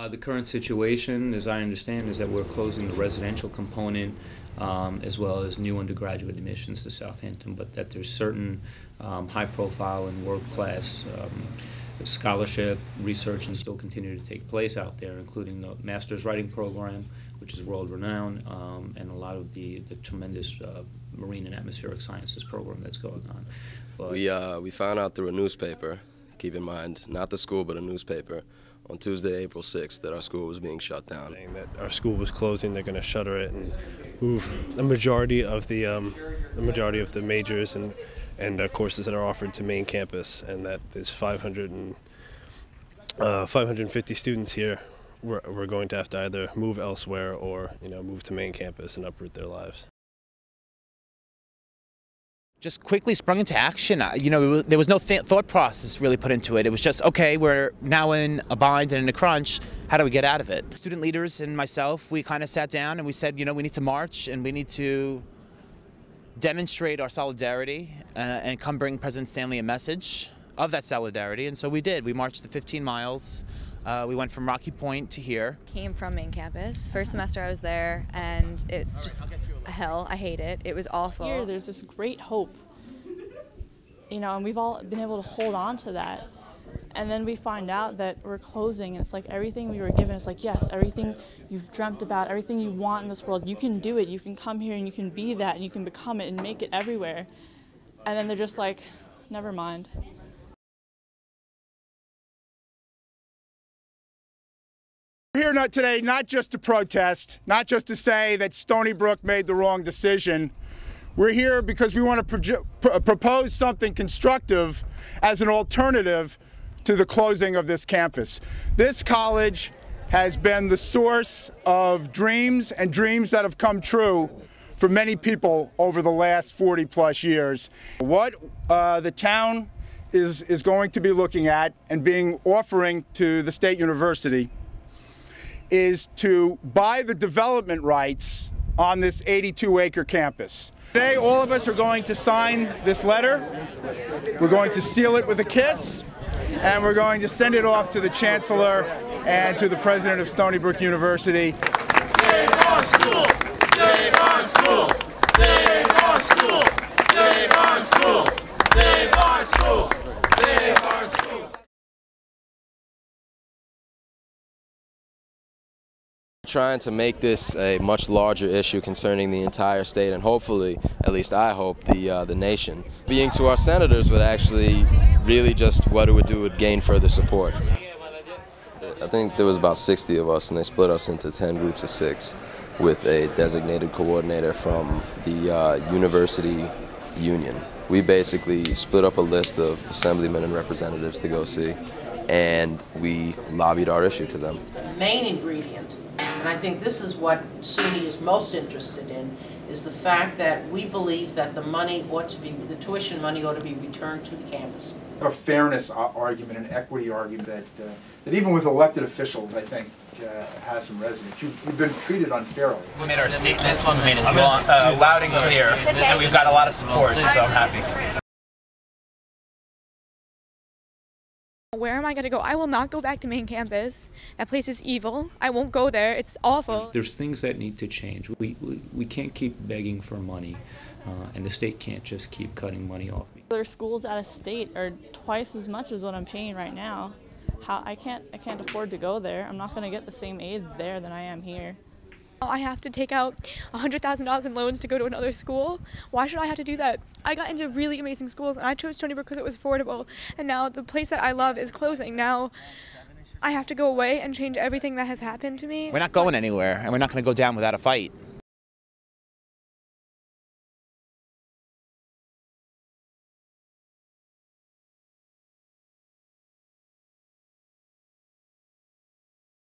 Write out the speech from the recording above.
The current situation, as I understand, is that we're closing the residential component as well as new undergraduate admissions to Southampton, but that there's certain high-profile and world-class scholarship, research, and still continue to take place out there, including the master's writing program, which is world-renowned, and a lot of the tremendous marine and atmospheric sciences program that's going on. But we found out through a newspaper, keep in mind, not the school, but a newspaper, on Tuesday, April 6th, that our school was being shut down. Saying that our school was closing, they're going to shutter it and move the majority of the majors and courses that are offered to main campus, and that there's 550 students here. We're going to have to either move elsewhere or move to main campus and uproot their lives. Just quickly sprung into action. There was no thought process really put into it. It was just, okay, we're now in a bind and in a crunch. How do we get out of it? Student leaders and myself, we kind of sat down and we said, we need to march and we need to demonstrate our solidarity and come bring President Stanley a message of that solidarity. And so we did. We marched the 15 miles. We went from Rocky Point to here. Came from main campus. First semester I was there, and it's just hell. I hate it. It was awful. Here, there's this great hope, and we've all been able to hold on to that. And then we find out that we're closing, and it's like everything we were given. It's like, yes, everything you've dreamt about, everything you want in this world, you can do it. You can come here and you can be that, and you can become it and make it everywhere. And then they're just like, never mind. We're here today not just to protest, not just to say that Stony Brook made the wrong decision. We're here because we want to propose something constructive as an alternative to the closing of this campus. This college has been the source of dreams and dreams that have come true for many people over the last 40+ years. What the town is going to be looking at and offering to the State University is to buy the development rights on this 82-acre campus. Today, all of us are going to sign this letter. We're going to seal it with a kiss, and we're going to send it off to the Chancellor and to the President of Stony Brook University. Save our school! Save our school! Save our school! Save our school! Save our school! Save our school! Trying to make this a much larger issue concerning the entire state, and hopefully, at least I hope, the nation. Being to our senators would actually really just what it would gain further support. I think there was about 60 of us, and they split us into 10 groups of 6 with a designated coordinator from the university union. We basically split up a list of assemblymen and representatives to go see, and we lobbied our issue to them. The main ingredient, and I think this is what SUNY is most interested in, is the fact that we believe that the tuition money ought to be returned to the campus. A fairness argument, an equity argument that even with elected officials, I think, has some resonance. You've been treated unfairly. We made our statement, we made it loud and clear, and we've got a lot of support, so I'm happy. Where am I going to go? I will not go back to main campus. That place is evil. I won't go there. It's awful. There's things that need to change. We can't keep begging for money, and the state can't just keep cutting money off. Other schools out of state are twice as much as what I'm paying right now. I can't afford to go there. I'm not going to get the same aid there than I am here. I have to take out $100,000 in loans to go to another school. Why should I have to do that? I got into really amazing schools, and I chose Stony Brook because it was affordable. And now the place that I love is closing. Now I have to go away and change everything that has happened to me. We're not going anywhere, and we're not going to go down without a fight.